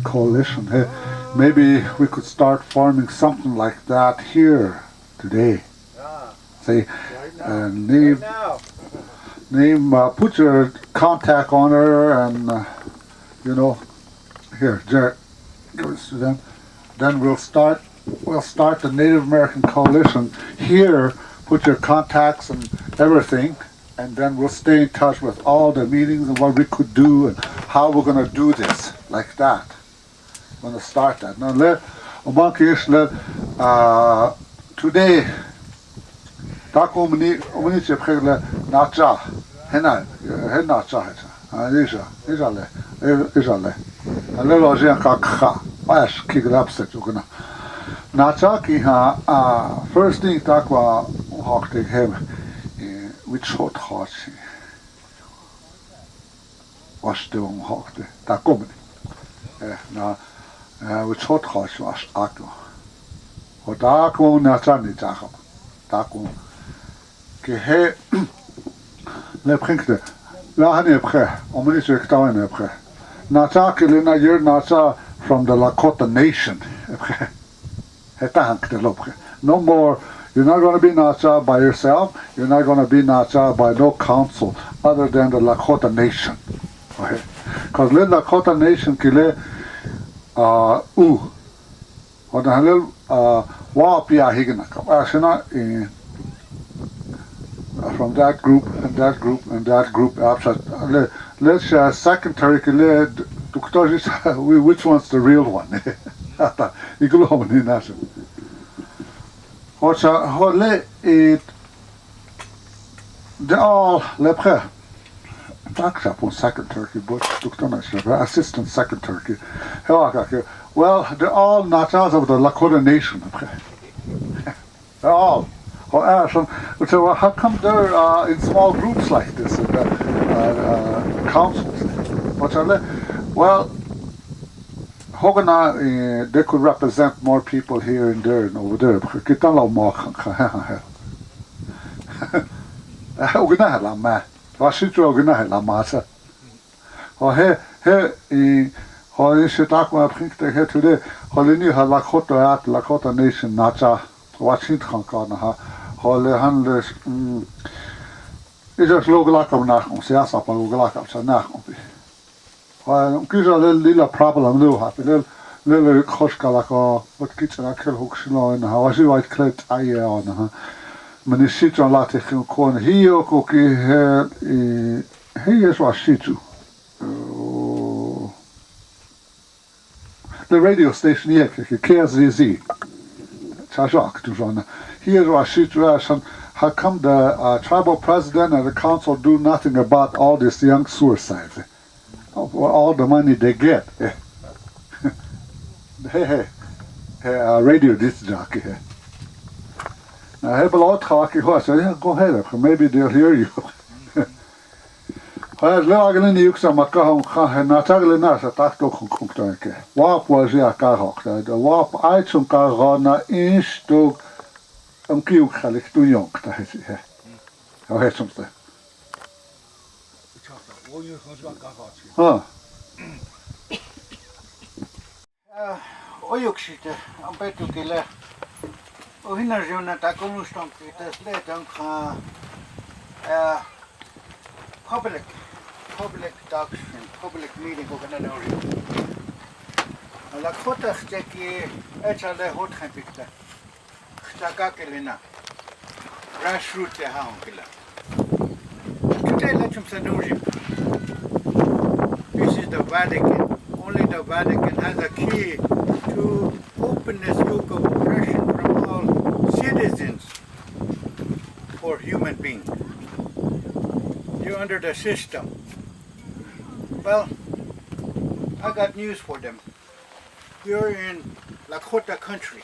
Coalition. Hey, maybe we could start forming something like that here today. Say, name, put your contact on her, and here, Jared, give it to them. Then we'll start the Native American Coalition here. Put your contacts and everything, and then we'll stay in touch with all the meetings and what we could do and how we're going to do this like that. I'm going to start that. Now today first thing which short heart was the hawk that company. Now which short heart was Akko. Or dark one, not any Jacob. Dark one. Ke le prinkte. La honey pre, Omnistic Town in a pre. Natakilina, you're not from the Lakota Nation. No more. You're not going to be Nacha by yourself. You're not going to be Nacha by no council other than the Lakota Nation. Because the Lakota Nation kile or the halil wapia higanaka. From that group and that group and that group. Let's secondary kile. Which one's the real one? They all lepre. Second Turkey, but assistant second Turkey. Well, they're all not out of the Lakota Nation. They're all. So how come they're in small groups like this in the councils? Well, they could represent more people here and there and over there. Lakota Nation Nacha Washington Kana Holy Handlers is just Logalakam Nachum, Siasa Logalakam Sanachum. Gives a little problem, little Koshkalaka, what kitchen I kill Hookshino and how I see white clit eye on. Manisitra Latin corn, he cookie he is Washitu. The radio station here, KSZZ. Chashak to run. Here Washitu. How come the tribal president and the council do nothing about all these young suicides? All the money they get. Radio disc jockey. Now, I have a lot of talking horse. Yeah, go ahead. Maybe they'll hear you. Well, Lagan in the Uxamaka, Natagalina, a tacto concunke. Wap was ya carhok. The wap item carona inch to Q Halik to young. How had something? Huh? Oyuxite, I'm better to kill. Ohinarjuna takonustam pitas letam public doctrine, public meeting organization. La khota kheki echale hot khapikta. Khaka kelina. Grassroots haonkila. Today letum sanujim. This is the Vatican. Only the Vatican has a key to open this yoke of oppression from all citizens or human beings. You're under the system. Well, I got news for them. You're in Lakota country.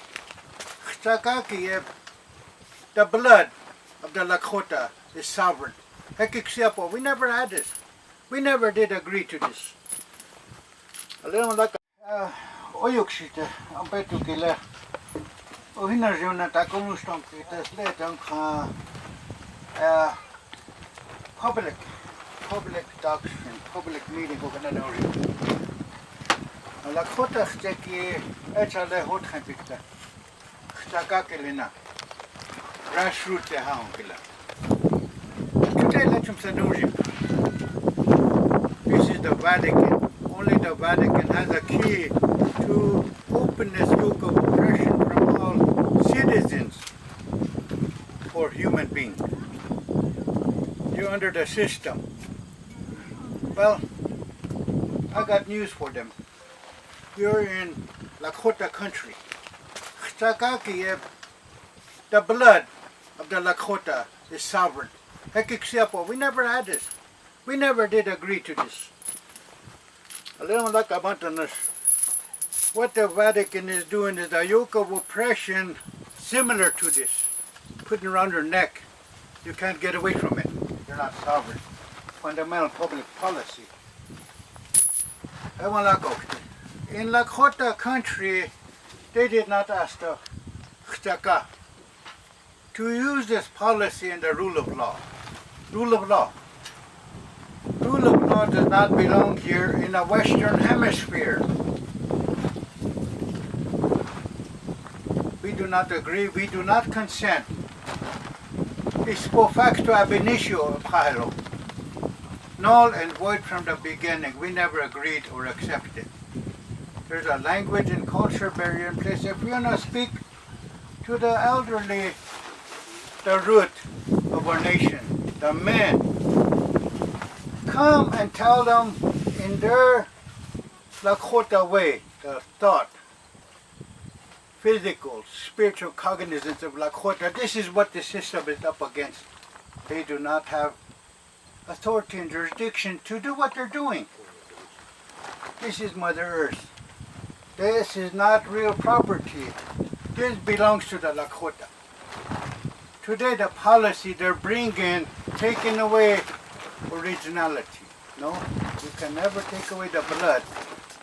The blood of the Lakota is sovereign. We never had this. We never did agree to this. A little like Oyuxite, I'm better to kill. Ohinarjuna takonustam kitasletam ka public doctrine, public meeting of an area. La kota cheki echale hot khapikta. Chaka kelina. Grassroots e haonkila. Today lechum sanujim. This is the Vatican. Only the Vatican has a key to open this yoke of oppression from all citizens or human beings. You're under the system. Well, I got news for them. You're in Lakota country. The blood of the Lakota is sovereign. We never had this. We never did agree to this. What the Vatican is doing is a yoke of oppression similar to this. Putting around your neck. You can't get away from it. You're not sovereign. Fundamental public policy. In Lakota country, they did not ask the Chtaka to use this policy in the rule of law. Rule of law. Rule of law does not belong here in the Western Hemisphere. We do not agree, we do not consent. It's po facto ab initio, Pahelo. Null and void from the beginning. We never agreed or accepted. There's a language and culture barrier in place. If we're going to speak to the elderly, the root of our nation, the men, come and tell them in their Lakota way, the thought, physical, spiritual cognizance of Lakota. This is what the system is up against. They do not have authority and jurisdiction to do what they're doing. This is Mother Earth. This is not real property. This belongs to the Lakota. Today the policy they're bringing, taking away originality. No, you can never take away the blood.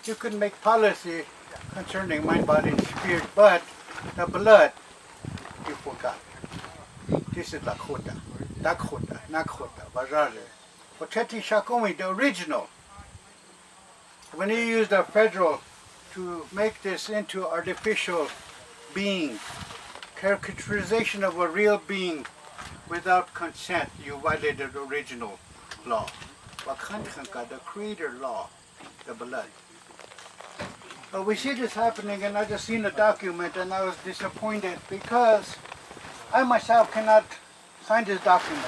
You can make policy concerning mind, body, and spirit, but the blood, you forgot. This is Lakota, Dakota, Nakota, Vajale. Poteti Shakomi, the original. When you use the federal to make this into artificial being, caricaturization of a real being without consent, you violated the original law. The creator law, the blood. But we see this happening, and I just seen a document and I was disappointed because I myself cannot sign this document.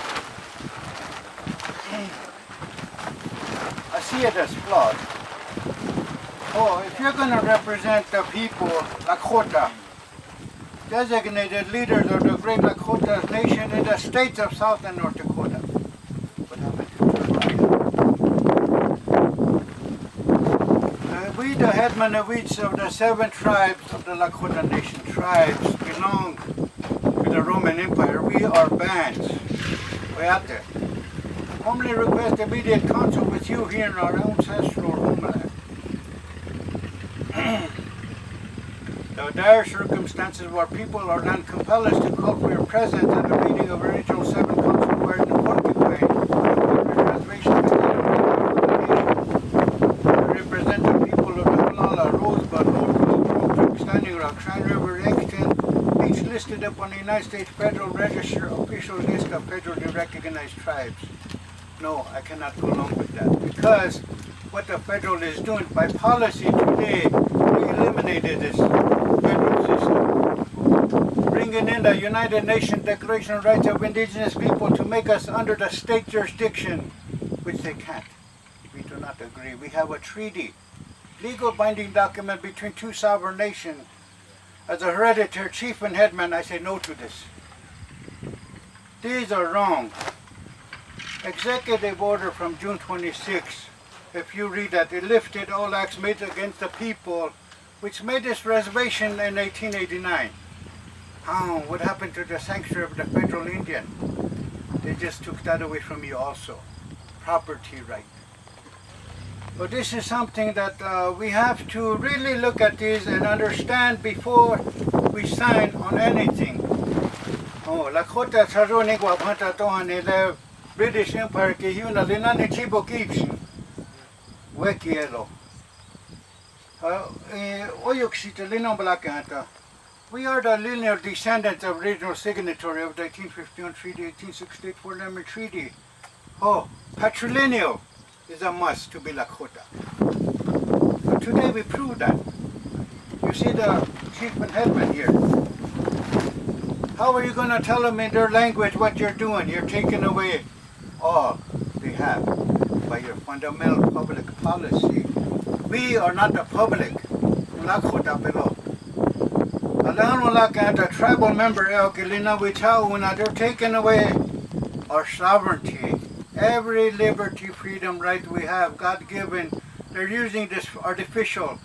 I see it as flawed. Oh, if you're going to represent the people, Lakota, designated leaders of the great Lakota nation in the states of South and North Dakota, what happened to we, the Headmanovites of the 7 tribes of the Lakota nation, tribes belong to the Roman Empire. We are bands. Oyate. Humbly request immediate counsel with you here in our ancestral homeland. The dire circumstances where people are then compelled us to call for your presence at the meeting of original 7 council where in the Porcupine, reservation represent the people of the Hulala, Rosebud, Old Creek, Standing Rock, Shrine River, Yankton, each listed up on the United States Federal Register official list of federally recognized tribes. No, I cannot go along with that because what the federal is doing by policy today, we eliminated this federal system, bringing in the United Nations Declaration of Rights of Indigenous People to make us under the state jurisdiction, which they can't. We do not agree. We have a treaty, legal binding document between 2 sovereign nations. As a hereditary chief and headman, I say no to this. These are wrong. Executive order from June 26, if you read that, it lifted all acts made against the people, which made this reservation in 1889. What happened to the sanctuary of the federal Indian? They just took that away from you also. Property right. But this is something that we have to really look at this and understand before we sign on anything. Oh, Lakota Saroni Guapata Tohani, the British Empire, Kihuna, Linani Chibo Gibson, Wekielo. Oyuksita Lino Blakanta. We are the linear descendants of original signatory of the 1851 Treaty, 1868 Fort Treaty. Oh, patrilineal is a must to be Lakota. But today we prove that. You see the chiefman headman here. How are you going to tell them in their language what you're doing? You're taking away all they have by your fundamental public policy. We are not the public. Lakota below. The tribal member they're taking away our sovereignty. Every liberty, freedom, right we have, God-given. They're using this artificial,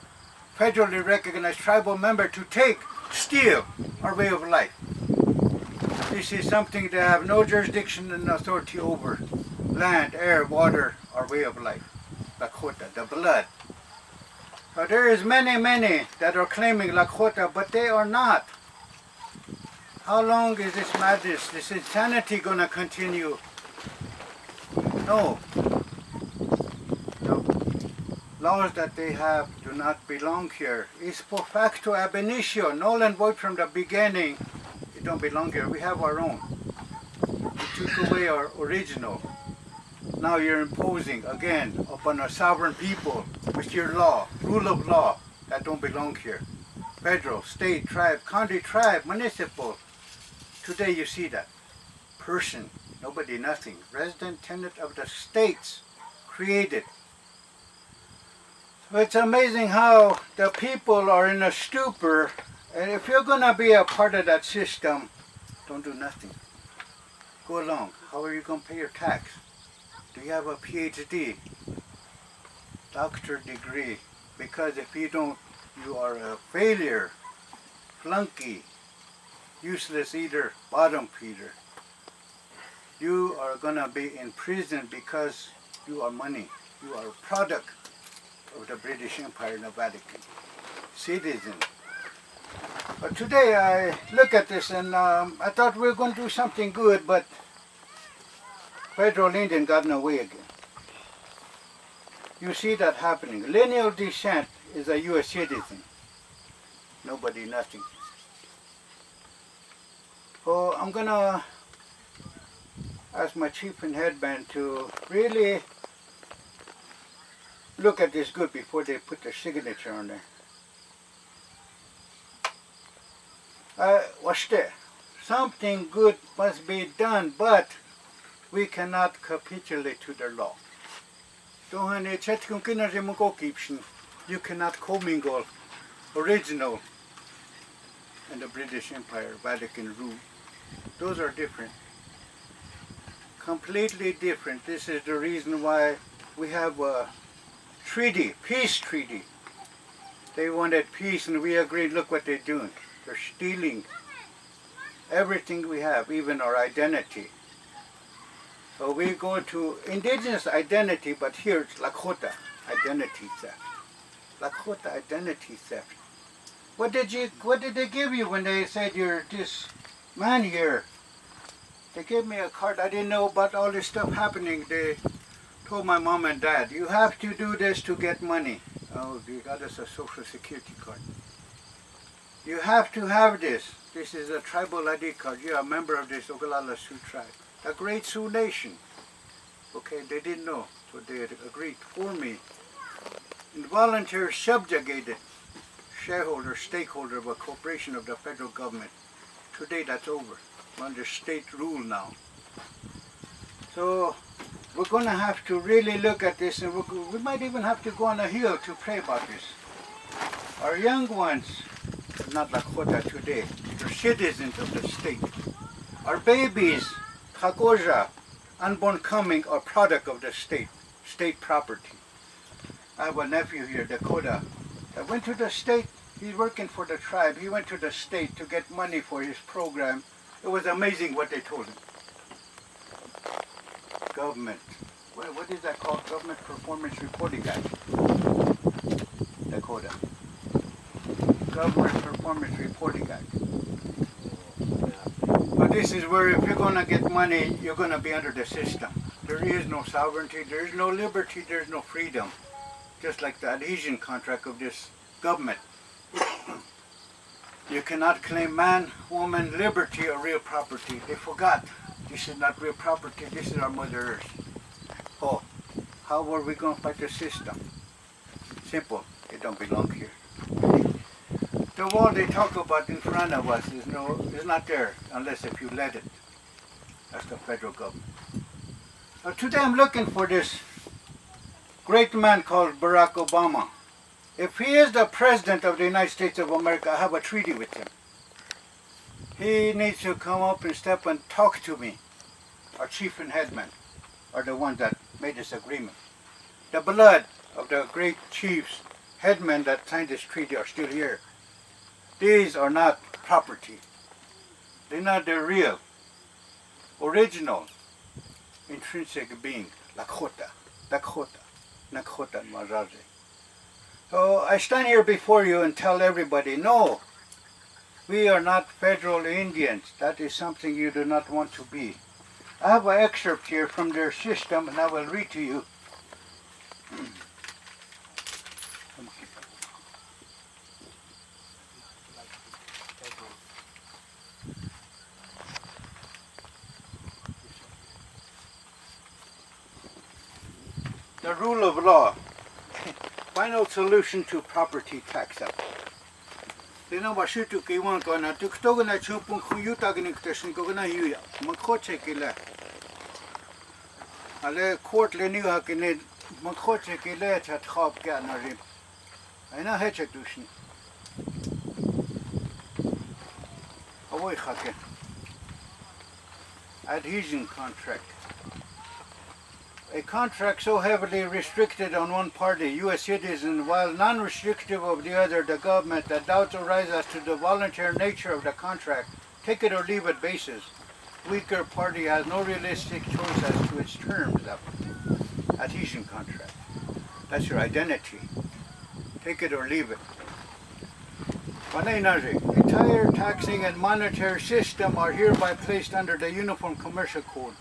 federally recognized tribal member to steal our way of life. This is something they have no jurisdiction and authority over. Land, air, water, our way of life. Lakota, the blood. So there is many that are claiming Lakota, but they are not. How long is this madness, this insanity going to continue? No. The laws that they have do not belong here. It's por facto ab initio, null and void from the beginning. It don't belong here. We have our own. You took away our original. Now you're imposing again upon a sovereign people with your law, rule of law that don't belong here. Federal, state, tribe, county, tribe, municipal. Today you see that. Person, nobody, nothing. Resident tenant of the states created. So it's amazing how the people are in a stupor, and if you're going to be a part of that system, don't do nothing. Go along. How are you going to pay your tax? Do you have a PhD? Doctor degree? Because if you don't, you are a failure, flunky, useless eater, bottom feeder. You are going to be in prison because you are money. You are a product of the British Empire and the Vatican. Citizen. But today I look at this and I thought we were going to do something good, but Federal Indian got in the way again. You see that happening. Lineal descent is a U.S. citizen. Nobody, nothing. So I'm going to ask my chief and headband to really look at this good before they put their signature on there. Watch there. Something good must be done, but we cannot capitulate to their law. You cannot commingle original and the British Empire, Vatican rule. Those are different. Completely different. This is the reason why we have a treaty, peace treaty. They wanted peace and we agreed. Look what they're doing. They're stealing everything we have, even our identity. So we go to indigenous identity, but here it's Lakota identity theft. Lakota identity theft. What did they give you when they said you're this man here? They gave me a card. I didn't know about all this stuff happening. They told my mom and dad, you have to do this to get money. Oh, they got us a social security card. You have to have this. This is a tribal ID card. You're a member of this Oglala Sioux tribe. A great Sioux nation. Okay, they didn't know, so they had agreed for me. Involuntary subjugated shareholder, stakeholder of a corporation of the federal government. Today that's over. We're under state rule now. So we're going to have to really look at this, and we might even have to go on a hill to pray about this. Our young ones, not Lakota today, they're citizens of the state. Our babies, Kagoja, unborn coming, are product of the state property. I have a nephew here, Dakota, that went to the state. He's working for the tribe. He went to the state to get money for his program. It was amazing what they told him. Government. What is that called? Government Performance Reporting Act. Dakota. Government Performance Reporting Act. But this is where if you're going to get money, you're going to be under the system. There is no sovereignty, there is no liberty, there is no freedom. Just like the adhesion contract of this government. You cannot claim man, woman, liberty, or real property. They forgot. This is not real property, this is our Mother Earth. Oh, how are we going to fight the system? Simple, it don't belong here. The wall they talk about in front of us is not there unless if you let it. That's the federal government. Now today I'm looking for this great man called Barack Obama. If he is the president of the United States of America, I have a treaty with him. He needs to come up and step and talk to me. Our chief and headmen are the ones that made this agreement. The blood of the great chiefs, headmen that signed this treaty are still here. These are not property. They're not the real, original, intrinsic being. Lakota, Dakota, Nakota, Mazazi. So I stand here before you and tell everybody, no, we are not federal Indians. That is something you do not want to be. I have an excerpt here from their system and I will read to you. The rule of law. Final solution to property tax act. Tena bashitu kiwan kona tuktoga na chupun khuyuta gni kteshin kogna yuya makhoche kile. Ale court le ni ha kine makhoche kile chat khab ka na rim. Aina heche dushin. Avoy khake. Adhesion contract. A contract so heavily restricted on one party, U.S. citizen, while non-restrictive of the other, the government, that doubts arise as to the voluntary nature of the contract, take it or leave it basis. Weaker party has no realistic choice as to its terms of adhesion contract. That's your identity. Take it or leave it. Entire taxing and monetary system are hereby placed under the Uniform Commercial Code.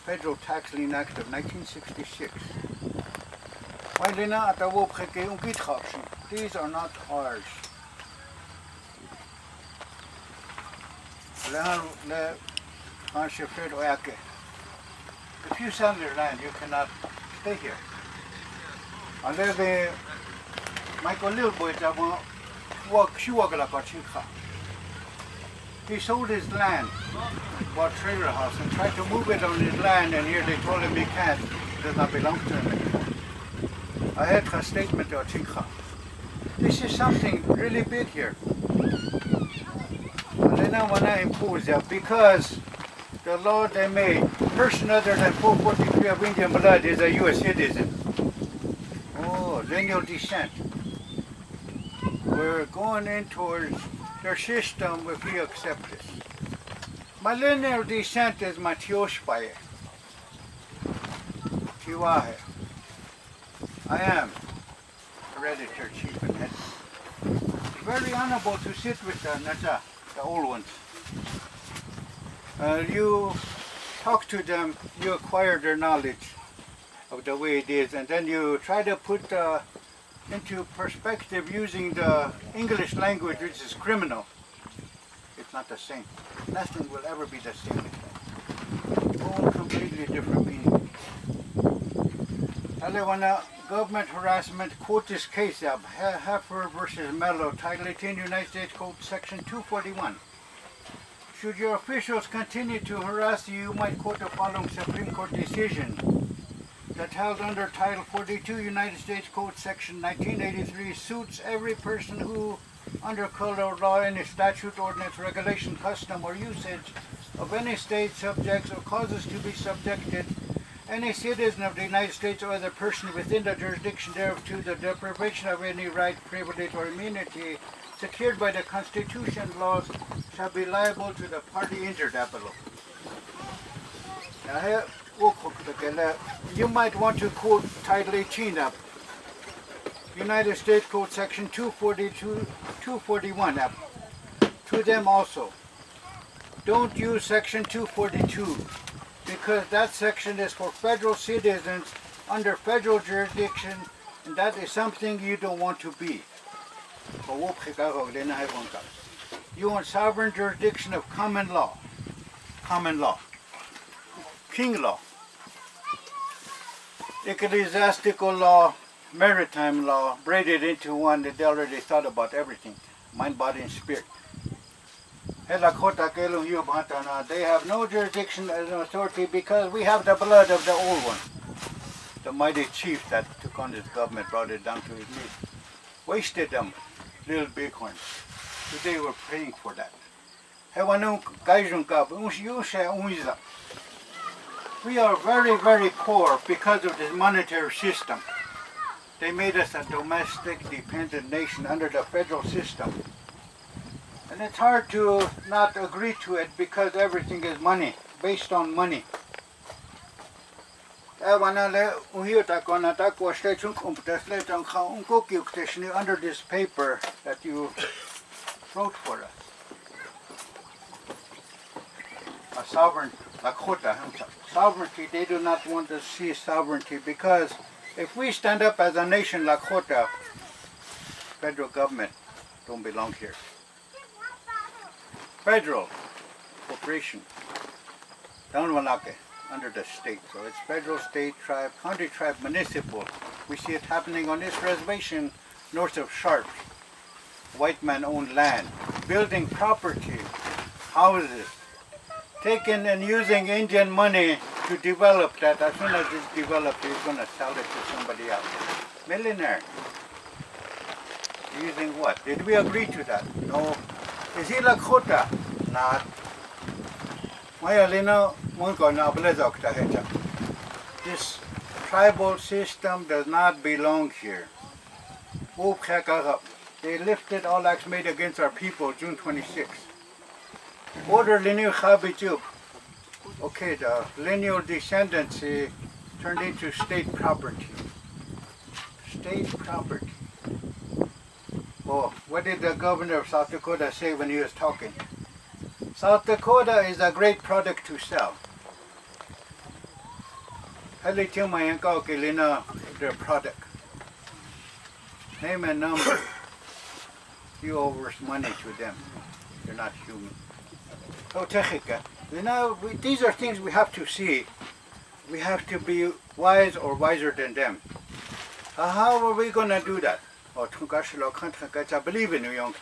Federal Tax Lien Act of 1966. These are not ours. If you sell your land, you cannot stay here. Unless the Michael Little Boy he sold his land, bought a trailer house, and tried to move it on his land, and here they told him he can't. It does not belong to him anymore. I had a statement of Chingha. This is something really big here. And then I want to impose that because the law they made, a person other than 443 of Indian blood is a U.S. citizen. Oh, lineal descent. We're going in towards their system if you accept this. My lineal descent is my Tioshpaye. Tiwahe. I am hereditary chief and head. It's very honorable to sit with the Naja, the old ones. You talk to them, you acquire their knowledge of the way it is, and then you try to put into perspective using the English language, which is criminal. It's not the same. Nothing will ever be the same. All completely different meaning. Alewana government harassment, quote this case up, Heifer versus Mello, Title 18, United States Code, Section 241. Should your officials continue to harass you, you might quote the following Supreme Court decision that held under Title 42, United States Code, Section 1983, suits every person who, under color of law, any statute, ordinance, regulation, custom, or usage of any state subjects or causes to be subjected any citizen of the United States or other person within the jurisdiction thereof to the deprivation of any right, privilege, or immunity secured by the Constitution and laws shall be liable to the party injured below. Now here, you might want to quote Title 18 up. United States Code Section 242, 241. To them also. Don't use Section 242 because that section is for federal citizens under federal jurisdiction, and that is something you don't want to be. You want sovereign jurisdiction of common law, king law, ecclesiastical law, maritime law, braided into one that they already thought about everything, mind, body, and spirit. They have no jurisdiction as an authority because we have the blood of the old one. The mighty chief that took on this government brought it down to his knees. Wasted them, little bighorns. Today we're praying for that. We are very, very poor because of this monetary system. They made us a domestic dependent nation under the federal system. And it's hard to not agree to it because everything is money, based on money. Under this paper that you wrote for us. A sovereign, sovereignty, they do not want to see sovereignty because if we stand up as a nation Lakota, federal government don't belong here. Federal corporation, under the state. So it's federal, state, tribe, county, tribe, municipal. We see it happening on this reservation north of Sharp. White man-owned land, building property, houses, taking and using Indian money to develop that. As soon as it's developed, he's going to sell it to somebody else. Millionaire. Using what? Did we agree to that? No. Is he Lakota? Not. This tribal system does not belong here. They lifted all acts made against our people June 26. Order lineal chabitub. Okay, the lineal descendancy turned into state property. State property. Oh, what did the governor of South Dakota say when he was talking? South Dakota is a great product to sell. Their product. Name and number. You owe money to them. They're not human. These are things we have to see. We have to be wise or wiser than them. How are we going to do that? I believe in you.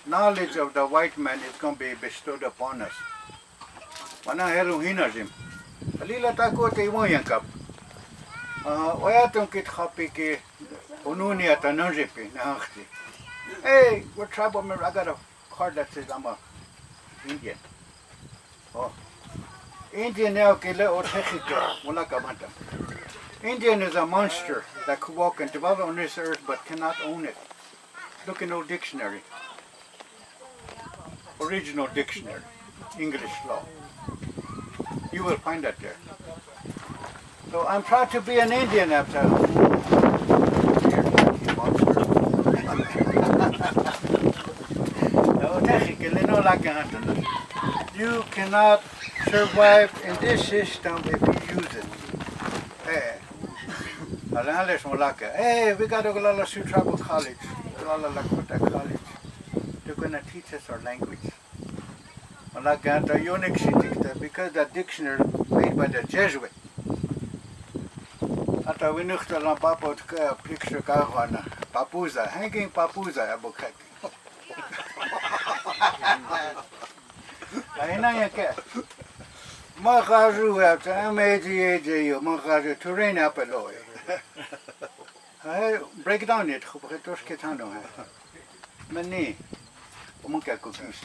Knowledge of the white man is going to be bestowed upon us. Hey, we're tribal members. I got a card that says I'm a Indian. Oh, Indian Indian is a monster that could walk and develop on this earth but cannot own it. Look in old dictionary. Original dictionary, English law. You will find that there. So I'm proud to be an Indian after. You cannot survive in this system if you use it. Hey, we got to go to Sioux Tribal College, Lakota College. They're going to teach us our language. Because the dictionary made by the Jesuit. Ata we nog te lang papa picture kahwana papuza hanging papuza abokat. Aina yake. Makazu at MAGAJU makazu to rain up a loy. Break down it, Hupatos Ketano. Many Omunka cookies.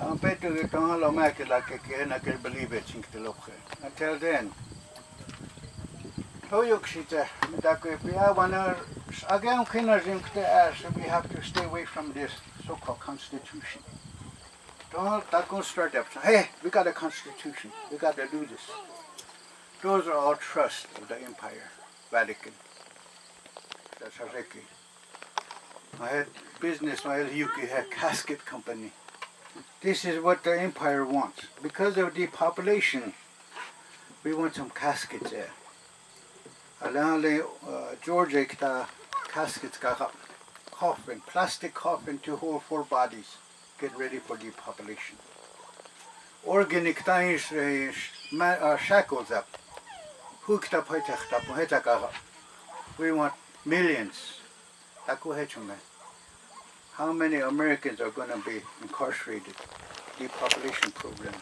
I'm better to all of Mac like a can, I can believe it, think the look. Until then. Oh, you see, I want to again, we have to stay away from this so-called constitution. Don't start up. Hey, we got a constitution. We got to do this. Those are all trusts of the empire. Vatican. That's how they came. I had business, I had a casket company. This is what the empire wants. Because of depopulation, we want some caskets there. Georgia caskets got up. Coffin, plastic coffin to hold 4 bodies. Get ready for depopulation. Organic things, shackles up. Hooked up, we want millions. How many Americans are going to be incarcerated? Depopulation program.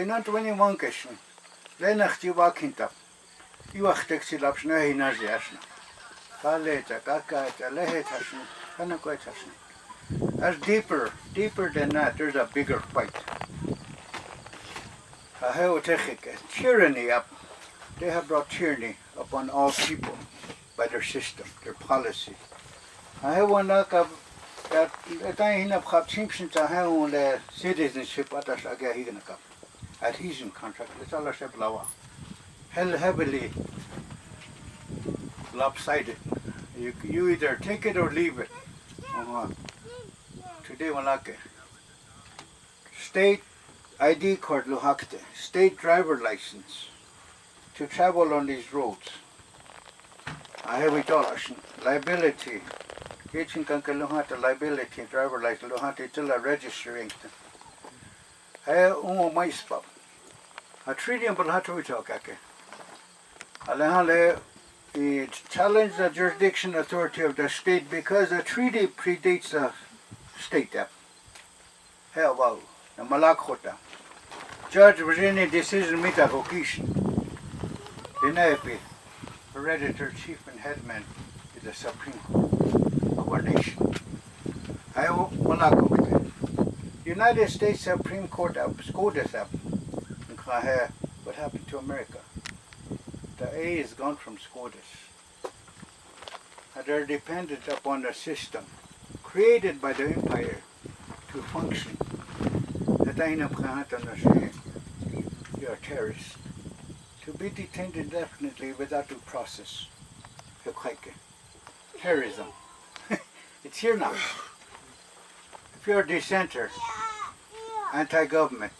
Not 21 question. Lenach Jiwakinta. You are taxi lapsna hinazasna. Kaleta, kakata, lehetasna, kanakoitasna. As deeper than that, there's a bigger fight. Tyranny up. They have brought tyranny upon all people by their system, their policy. I have one look up that I have citizenship adhesion contract. It's all heavily lopsided. You either take it or leave it. Today walake. State ID card lohakte. State driver license to travel on these roads. I have it all. Liability. Getting kankaluhata liability driver license lohate till registering. I have my spot. A treaty and Balhato Talkake. Alehale challenge the jurisdiction authority of the state because the treaty predates the state. Hell, wow, the Malakota. Judge was in a decision mita vocation. The Naipi, hereditary chief and headman is the Supreme Court of our nation. I Malakota. United States Supreme Court of SCOTUS up. What happened to America? The A is gone from SCOTUS. They're dependent upon the system created by the empire to function. You are terrorists. To be detained indefinitely without due process. Terrorism. It's here now. If you're a dissenter, anti-government,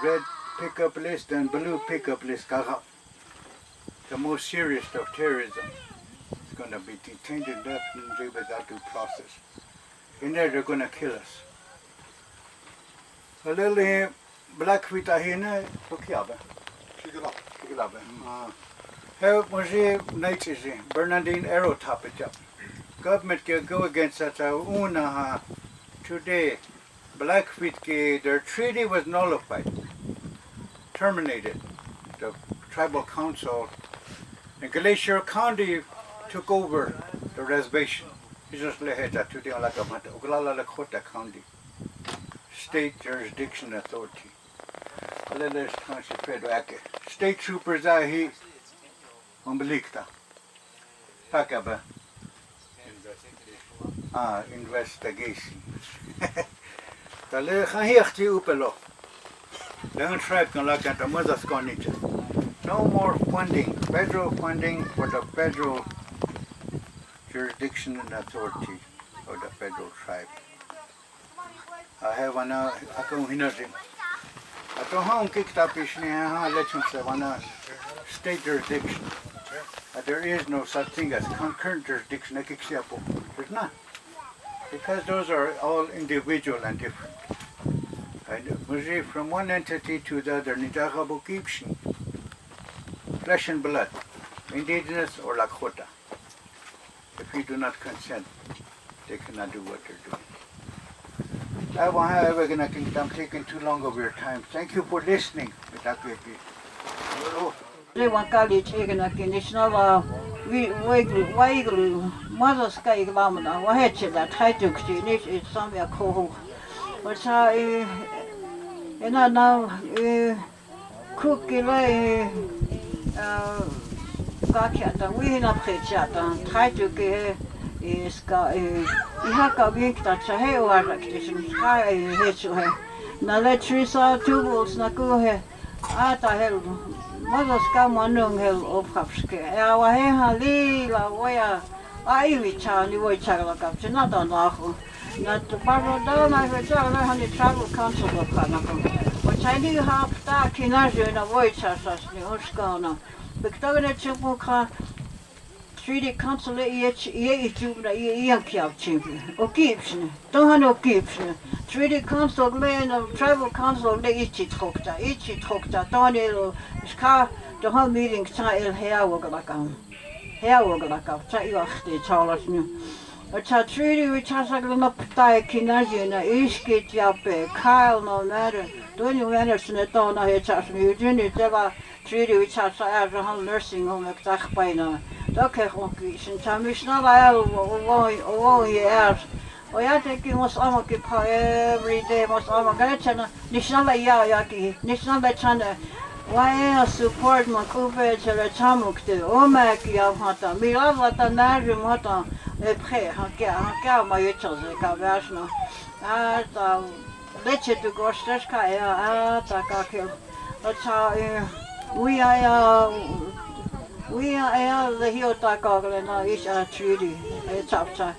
red pickup list and blue pickup list, the most serious of terrorism is going to be detained indefinitely without due process. In there, they're going to kill us. A little black vitahina, help was Bernardine Arrow top it up. Government can go against that. Today, Blackfeet, their treaty was nullified, terminated. The tribal council in Glacier County took over the reservation. Oglala County, state jurisdiction authority. State troopers are here. Umbelikta. Pakaba. Investigation. No more funding, federal funding for the federal jurisdiction and authority of the federal tribe. I have an state jurisdiction. There is no such thing as concurrent jurisdiction. There's not. Because those are all individual and different. And from one entity to the other, flesh and blood, indigenous or Lakota. If you do not consent, they cannot do what they're doing. I'm taking too long of your time. Thank you for listening. Na le trisa tubos na kuhe ata hel mados ka manung hel opkapske ja wa he ha lila waya aiwi cha ni wo cha la kap na da na ho na to paro da na he cha na hani travel council of kana ko wa cha ni ha ta kina je na wo cha sa ni oskana bektagene chupo ka 3D council YouTube na iyan kiap chimpi. O kipsne. Don't han o kipsne. 3D council le na travel council le ichi trokta. Don't elo ska the whole meeting cha el hea wogalakam. Hea wogalakam. Cha iwachte chalas nu. O cha 3D we cha sagla na ptai kinaji na iski tiape. Kyle no matter. Don't you manage to na he cha nu juni tela 3D we cha sa a nursing home ek tag paina. Dat krijg ik kies. En toen moest naar de Oyate must allemaal keep every day must allemaal gaan. Niet snel ja ki. Niet snel chana. Why support my coupe to the chamuk to. Oh my kia hata. Mira vata naju hata. Pre hanka ma yetchaze ka vasna. Ata leche tu gostes ka ata ka kil. Ata we are the Hiota Goggle na is a treaty, a chapter.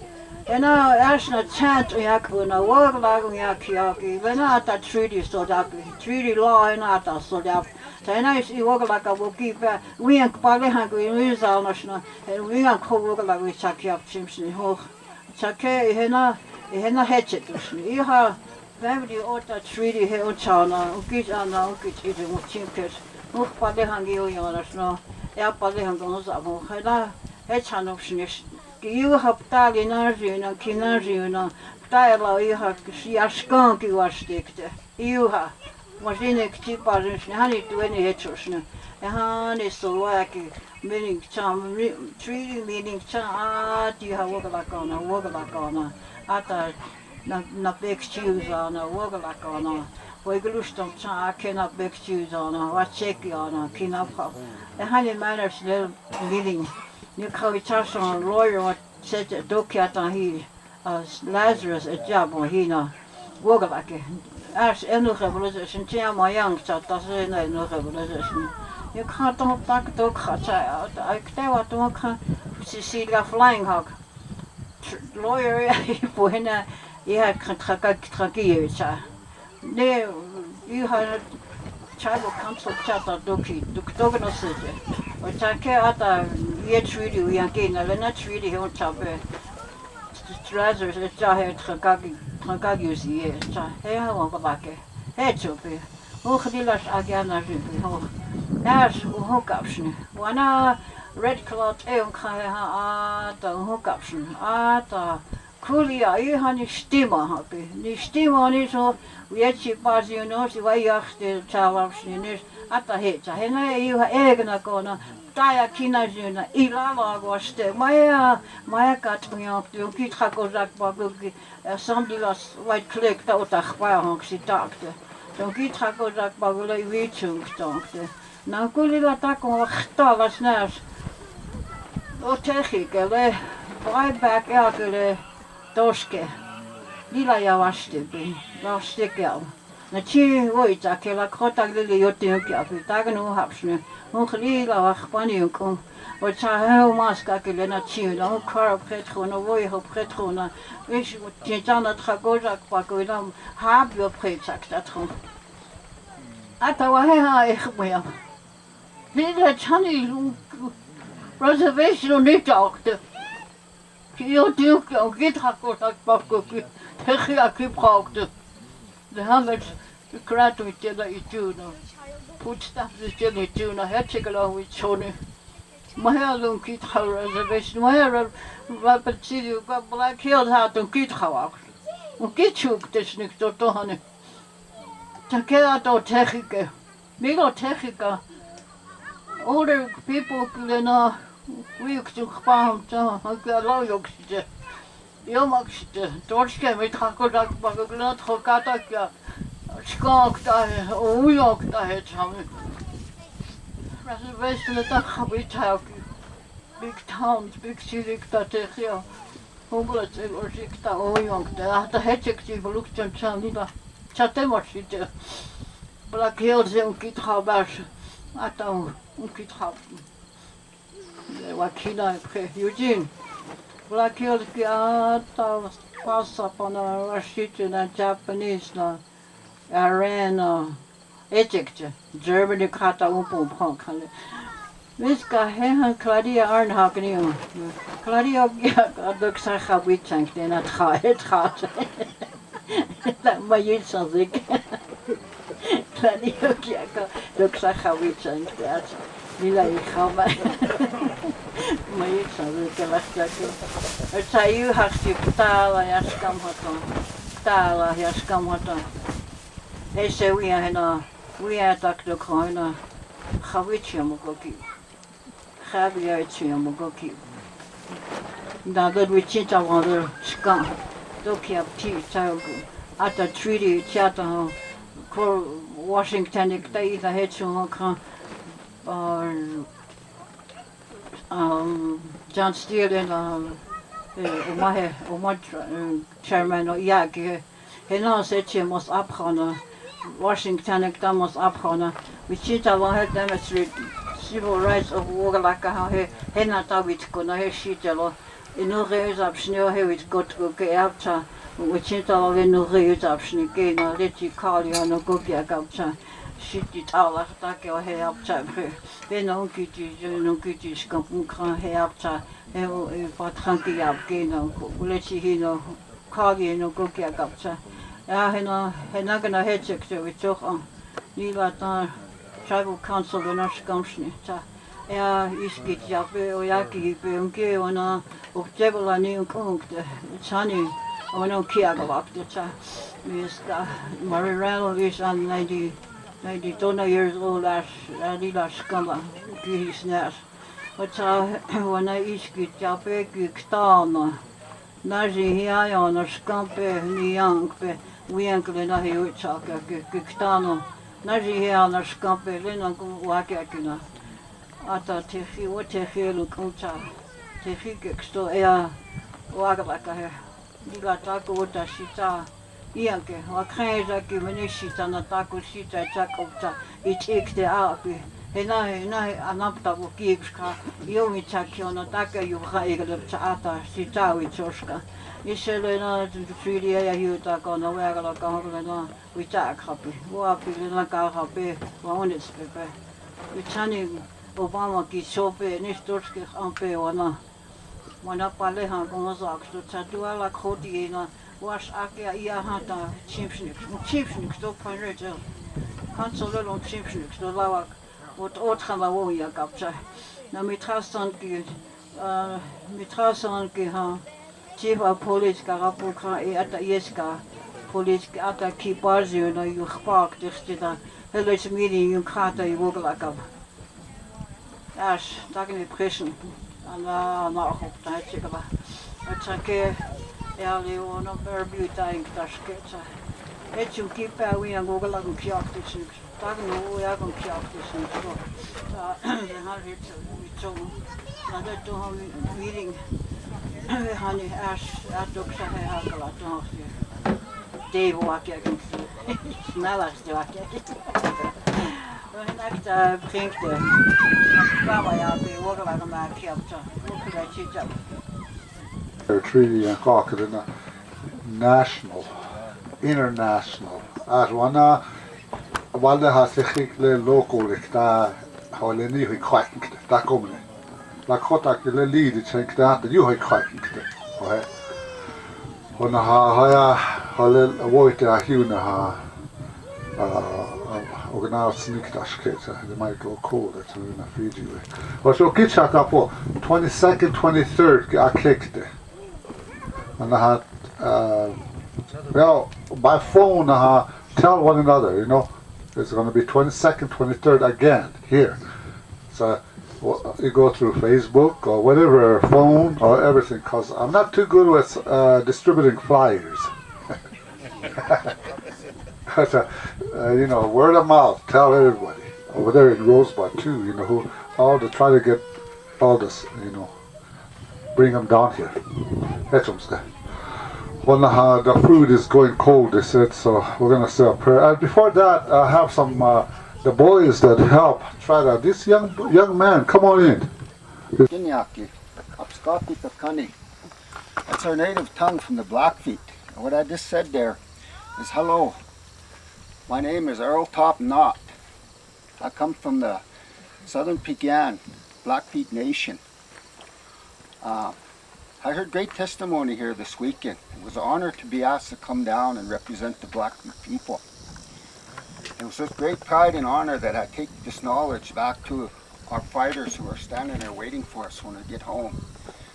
And now, as a chant yakuna, work like yakiaki, when not a treaty so that treaty law and not a so that. Then I see work like a will keep we and Pali hungry news our national, and we are co work like we chuck up Simpson Ho. Chake, Hena hatchet. You have family order treaty here on China, Ukijana, Ukij, Chimpers, Muk Pali hungry on us now. Ja paljon on savu. Hela hetsan opsinis. Kiu haptali narjuna kinarjuna. Täällä ihan siaskaan kivastikte. Iuha. Mä sinne kiparin sinne hani tueni hetsusne. Ja hani suoaki meaning cham treaty meaning cha tiha wogalakana. Ata na bekstiusana wogalakana. Voi glustom cha kena bekstiusana watsekiana kinapha. En hänen määräsi living. Nyt kavitas on lawyer se dokiatan hi Lazarus et job on hina wogalake. As enu revolution tiama yang chata se na enu revolution. Nyt khaton tak dok khacha. Ik tewa to kan si la flying hog. Lawyer pohena iha traki cha. Ne iha tribal council chata doki dogno sije. O chake ata ye treaty we yankina le na treaty he on chabe. Lazarus et chahe tragagi usie cha he ha on babake. He chope. O khdilas agana jibi ho. As ho kapsne. Wana red cloth e on kha ha ata ho kapsne. Ata Kulia ihani stima hapi. Ni stima ni so vietsi pasi no si vai jahti chalapsni ni ata hecha. Hena iha egna kona taya kinajuna ilala goste. Maya katmia tu kitra kozak baguki samdilas white click ta otach pa hanksi takte. Don kitra kozak bagula vichung takte. Na kulila takon khtalas nas. O techikele vai back elkele Toske, lila ja vastikin, vastikel. Na chi voita kela kotaglili jotinkia, tagan uhapsne. Muk lila vachpani kun. Wat sa heel maska kele na chi, na uk kar pretro na voi ho pretro na. Wis wat tjana tragozak pako na hab jo pretsak dat ron. Ata wa ha ik moya. Lila chani reservation niet akte. Je doet ook niet goed dat pakje tegen je gebruikte. De handels de kruid met je dat je doet. Voetstap dus je niet doen. Dan heb je geloof ik zo nu. Maar heel lang kiet houden reservation. Maar heel wat zie je wat Black Hills had een kiet gewacht. Een kiet zoekt is niet tot toch niet. Dan kan dat ook tegen. Mega tegen. Older people kunnen we ook gaan zo, ik laat ook zitten. Ja, maar zitten. Torske met hakodak, maar ik laat hokatak ja. Skak daar, oeyak daar het samen. Reservation het dag gebied hou. Big towns, big city dat tegen ja. Hoewel het ik daar oeyak daar, dat het ik die belukt en zo niet. Chatemosite. Black Hills kithabas. Atam kithab. Wakina Eugene. Black Hills ata pass up on a Russian and Japanese na Iran Egypt. Germany kata punk. Miska hehan Claudia Arnhagen. Claudia looks like a witch and then at heart. That my youth of the Claudia looks like a witch and that. Lila Ikama. My youth of the Galactic. It's a you have to Tala Yaskam Hoton. Tala Yaskam Hoton. They say we are Dr. Corner. Havicham Goki. Havicham Goki. Now that we change our scum, Doki of tea, Tago, at the treaty, Chatham, Washington, the head to John Steele and my chairman, Yaki, he now said she must up on Washington, must up on. We cheat along her demonstrate civil rights of war like how he not a bit gonna he shit yellow. In no raise up snow he would go to get after. We cheat along in no raise up snow again or let you call you on a go get after. Shit it all like your hair up time here. Then no kitty, no kitty, scum can hair up time. If I can't get up again, let you know, call you no go get after. Ja, hij nagana hedgek zo we toch aan. Die laat daar tribal council de nas kamsni. Ja, is git ja be oyaki be unke ona op tebela ni unkte. Chani ono kia galak de cha. Miska Marirano is on 90 years old as Adila skamba. Gis nas. Wat when I is git ja be gitana. Nazi hier on skampe ni yankpe. Wiankele na he uitzaka gitano. Nazi hier on skampe lena wakakina. Ata tefi o tefi lukunta. Tefi geksto ea wagalaka he. Diga tako ota shita. Ianke wakrenza ki menishita na tako shita chakopta. Itekte api. Hena anapta wukikska. Yomi chakio taka yuha igelupta ata shita wichoska. Isele na treaty ya hiuta kona wagala kahole na witak happy. Wapi na ka happy. Waonits pepe. Wichani Obama ki sope nistorske ampe wana. Wana pale han gonzak sto tsatua la khoti na was akia ia hata chipsnik sto panretel. Kansole on chipsnik sto lawak. Wat gaan we woon ja kapsa. Na mitrasan ki ha chief of police karapu kha e ata yeska police ata ki parzi na yu khpak distida helis meeting yu khata yu woglakab. As taken prison ana na op tijd sikala. Atake ali ono berbuta in tasketa. Et yu kipa wi an woglakab kiaktis. Taken no ja kon kiaktis so. De halve zo na dat to meeting. Honey, Ash ook zo hij had laten nog. Dave wakje. Sneller te wakje. We hebben brengt de. Baba ja, we worden wel maar kiapta. Ook dat je dat. The treaty and Cork in a national, international. As one while they have the local that how they need to quite that coming. La kota ke le lead check that you have quite okay ona ha le avoid a huna ha organize sneak dasket the Michael code that in a Fiji way was so get shot up for 22nd 23rd I clicked it and I had well by phone tell one another you know it's going to be 22nd 23rd again here so you go through Facebook or whatever, phone or everything, because I'm not too good with distributing flyers. But, you know, word of mouth, tell everybody. Over there in Rosebud too, you know, who all to try to get all this, you know, bring them down here. Well, the food is going cold, they said, so we're gonna say a prayer. And before that, I have some the boys that help try that. This young man, come on in. Kinyaki, Upscotty Pekani. That's our native tongue from the Blackfeet. And what I just said there is hello. My name is Earl Top Knot. I come from the Southern Pecan Blackfeet Nation. I heard great testimony here this weekend. It was an honor to be asked to come down and represent the Blackfeet people. It was with great pride and honor that I take this knowledge back to our fighters who are standing there waiting for us when we get home.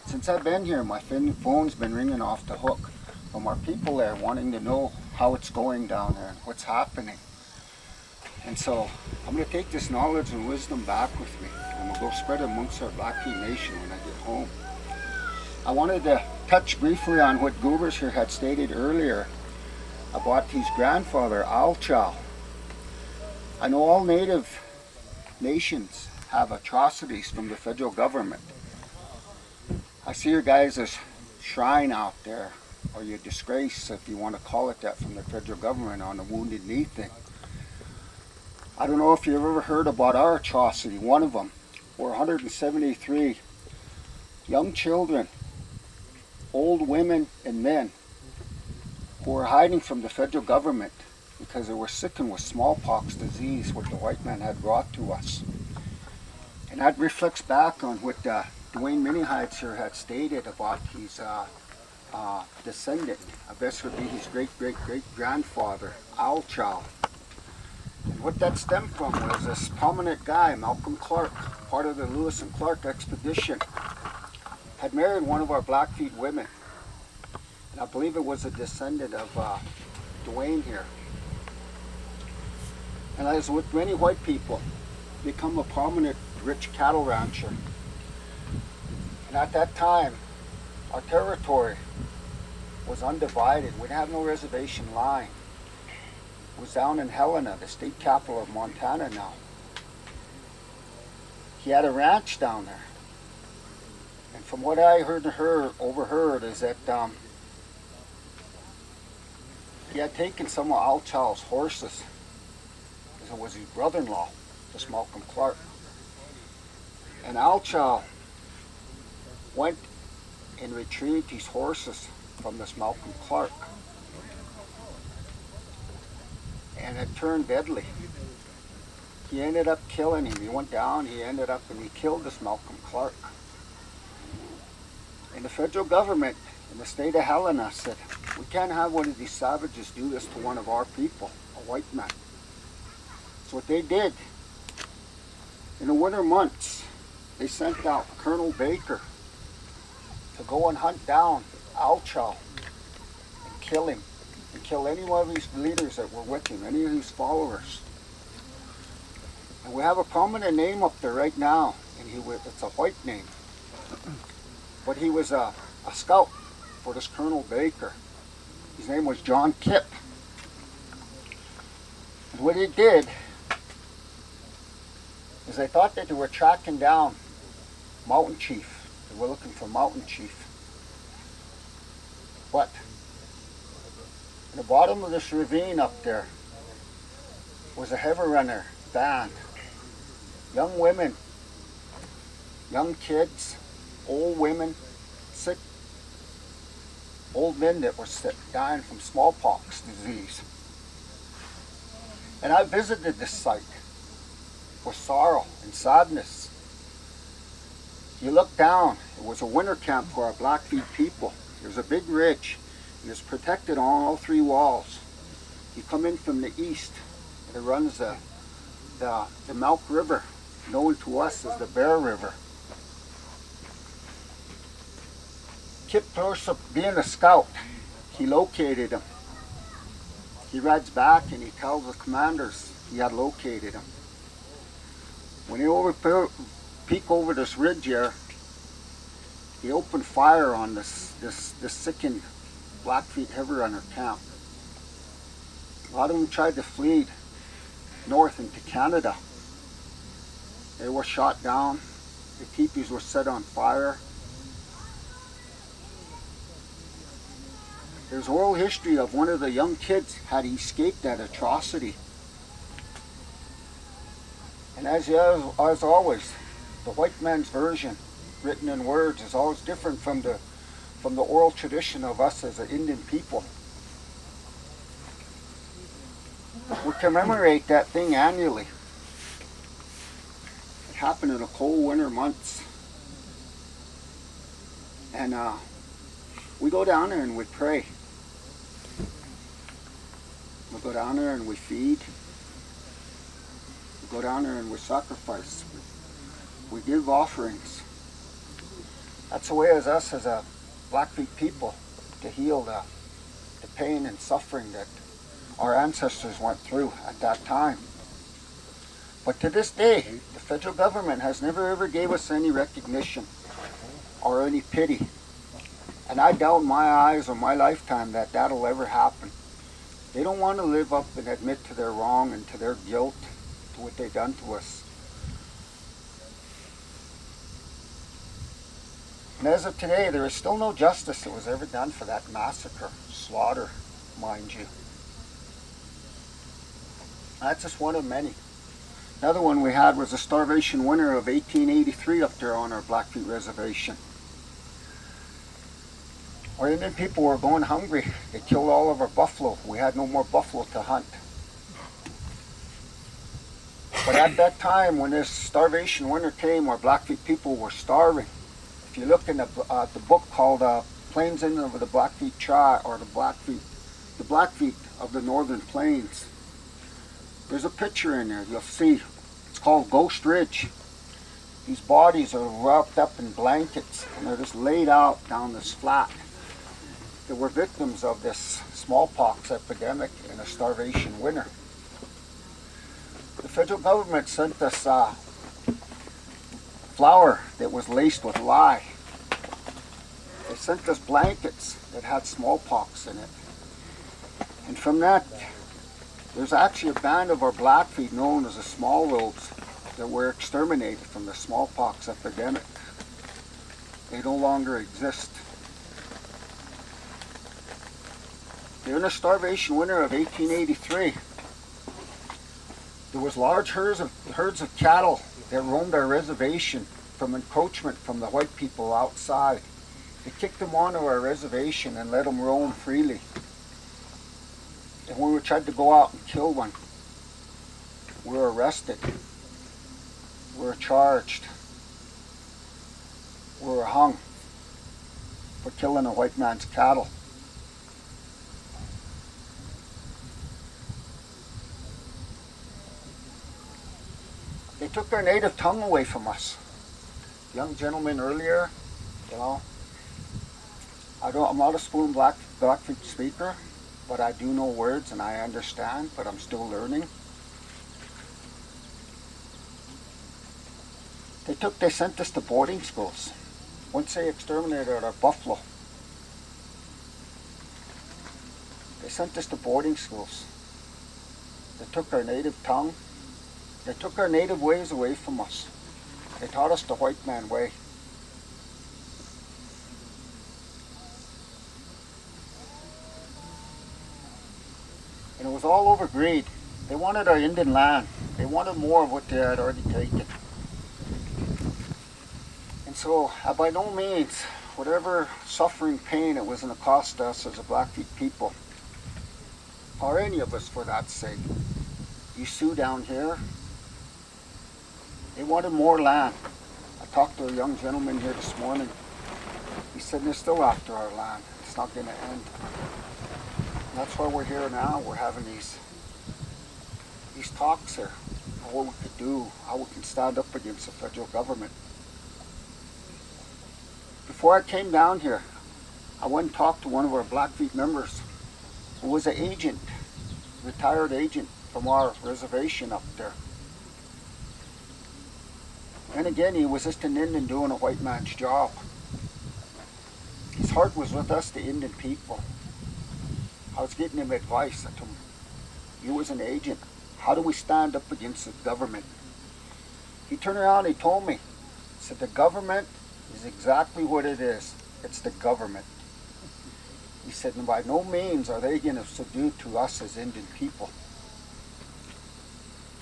Since I've been here, my phone's been ringing off the hook from our people there wanting to know how it's going down there and what's happening. And so I'm going to take this knowledge and wisdom back with me, and we'll go spread it amongst our Blackfeet Nation when I get home. I wanted to touch briefly on what Goobers here had stated earlier about his grandfather, Alchow. I know all native nations have atrocities from the federal government. I see your guys' shrine out there, or your disgrace, if you want to call it that, from the federal government on the Wounded Knee thing. I don't know if you've ever heard about our atrocity. One of them were 173 young children, old women and men who were hiding from the federal government because they were sickened with smallpox disease, what the white man had brought to us. And that reflects back on what Dwayne Minihides here had stated about his descendant. I guess would be his great-great-great-grandfather, Alchow. And what that stemmed from was this prominent guy, Malcolm Clark, part of the Lewis and Clark expedition, had married one of our Blackfeet women. And I believe it was a descendant of Dwayne here. And as with many white people, become a prominent rich cattle rancher. And at that time, our territory was undivided. We didn't have no reservation line. It was down in Helena, the state capital of Montana now. He had a ranch down there. And from what I overheard is that he had taken some of Alchow's horses, because it was his brother-in-law, this Malcolm Clark. And Alchow went and retrieved his horses from this Malcolm Clark. And it turned deadly. He ended up killing him. He went down, he ended up, and he killed this Malcolm Clark. And the federal government in the state of Helena said, we can't have one of these savages do this to one of our people, a white man. So what they did, in the winter months, they sent out Colonel Baker to go and hunt down Alchow and kill him, and kill any one of his leaders that were with him, any of his followers. And we have a prominent name up there right now, and it's a white name. But he was a scout for this Colonel Baker. His name was John Kipp. And what he did is they thought that they were tracking down Mountain Chief. They were looking for Mountain Chief. But in the bottom of this ravine up there was a heavy runner band. Young women, young kids, old women, sick, old men that were sick, dying from smallpox disease. And I visited this site for sorrow and sadness. You look down, it was a winter camp for our Blackfeet people. There's a big ridge, and it's protected on all three walls. You come in from the east, and it runs the Milk River, known to us as the Bear River. Kip Thorsup, being a scout, he located him. He rides back and he tells the commanders he had located him. When he peek over this ridge here, he opened fire on this sickened Blackfeet heavy runner camp. A lot of them tried to flee north into Canada. They were shot down. The teepees were set on fire. There's oral history of one of the young kids had escaped that atrocity. And as always, the white man's version, written in words, is always different from the oral tradition of us as an Indian people. We commemorate that thing annually. It happened in the cold winter months. And we go down there and we pray. We go down there and we feed. We go down there and we sacrifice. We give offerings. That's the way as us as a Blackfeet people to heal the pain and suffering that our ancestors went through at that time. But to this day, the federal government has never ever gave us any recognition or any pity. And I doubt in my eyes or my lifetime that that'll ever happen. They don't want to live up and admit to their wrong and to their guilt, to what they've done to us. And as of today, there is still no justice that was ever done for that massacre, slaughter, mind you. That's just one of many. Another one we had was the starvation winter of 1883 up there on our Blackfeet reservation. Our Indian people were going hungry. They killed all of our buffalo. We had no more buffalo to hunt. But at that time, when this starvation winter came, our Blackfeet people were starving. If you look in the book called Plains Indian of the Blackfeet Tribe, or the Blackfeet of the Northern Plains, there's a picture in there you'll see. It's called Ghost Ridge. These bodies are wrapped up in blankets and they're just laid out down this flat. They were victims of this smallpox epidemic in a starvation winter. The federal government sent us flour that was laced with lye. They sent us blankets that had smallpox in it. And from that, there's actually a band of our Blackfeet known as the Small Robes that were exterminated from the smallpox epidemic. They no longer exist. During the starvation winter of 1883, there was large herds of cattle that roamed our reservation from encroachment from the white people outside. They kicked them onto our reservation and let them roam freely. And when we tried to go out and kill one, we were arrested. We were charged. We were hung for killing a white man's cattle. They took our native tongue away from us. The young gentleman earlier, I'm not a spoon Blackfeet speaker, but I do know words and I understand, but I'm still learning. They sent us to boarding schools. Once they exterminated our buffalo, they sent us to boarding schools. They took our native tongue. They took our native ways away from us. They taught us the white man way. And it was all over greed. They wanted our Indian land. They wanted more of what they had already taken. And so, by no means, whatever suffering, pain it was going to cost us as a Blackfeet people, or any of us for that sake, you Sioux down here, they wanted more land. I talked to a young gentleman here this morning. He said they're still after our land. It's not going to end. And that's why we're here now. We're having these talks here on what we could do, how we can stand up against the federal government. Before I came down here, I went and talked to one of our Blackfeet members who was an agent, retired agent from our reservation up there. And again, he was just an Indian doing a white man's job. His heart was with us, the Indian people. I was getting him advice. I told him, you as an agent, how do we stand up against the government? He turned around and he told me, he said, the government is exactly what it is. It's the government. He said, and by no means are they going to subdue to us as Indian people.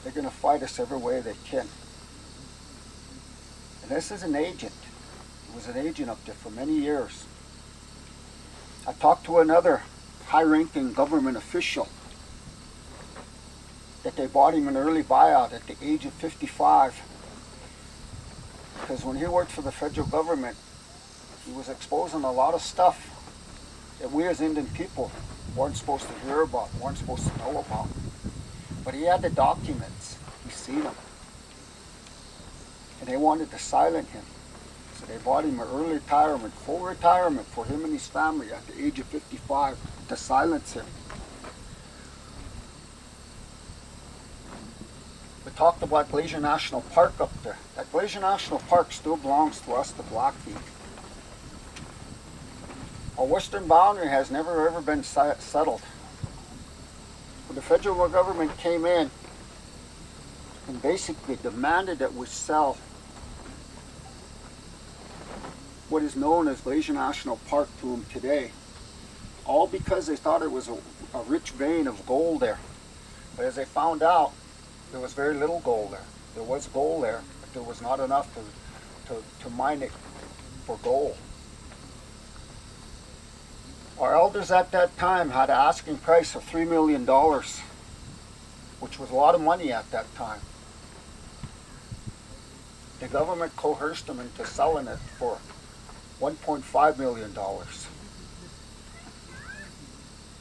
They're going to fight us every way they can. And this is an agent. He was an agent up there for many years. I talked to another high-ranking government official that they bought him an early buyout at the age of 55. Because when he worked for the federal government, he was exposing a lot of stuff that we as Indian people weren't supposed to hear about, weren't supposed to know about. But he had the documents. He's seen them. And they wanted to silence him. So they bought him an early retirement, full retirement for him and his family at the age of 55 to silence him. We talked about Glacier National Park up there. That Glacier National Park still belongs to us, the Blackfeet. Our western boundary has never ever been settled. When the federal government came in and basically demanded that we sell what is known as Glacier National Park to them today, all because they thought it was a rich vein of gold there. But as they found out, there was very little gold there. There was gold there, but there was not enough to mine it for gold. Our elders at that time had an asking price of $3 million, which was a lot of money at that time. The government coerced them into selling it for $1.5 million.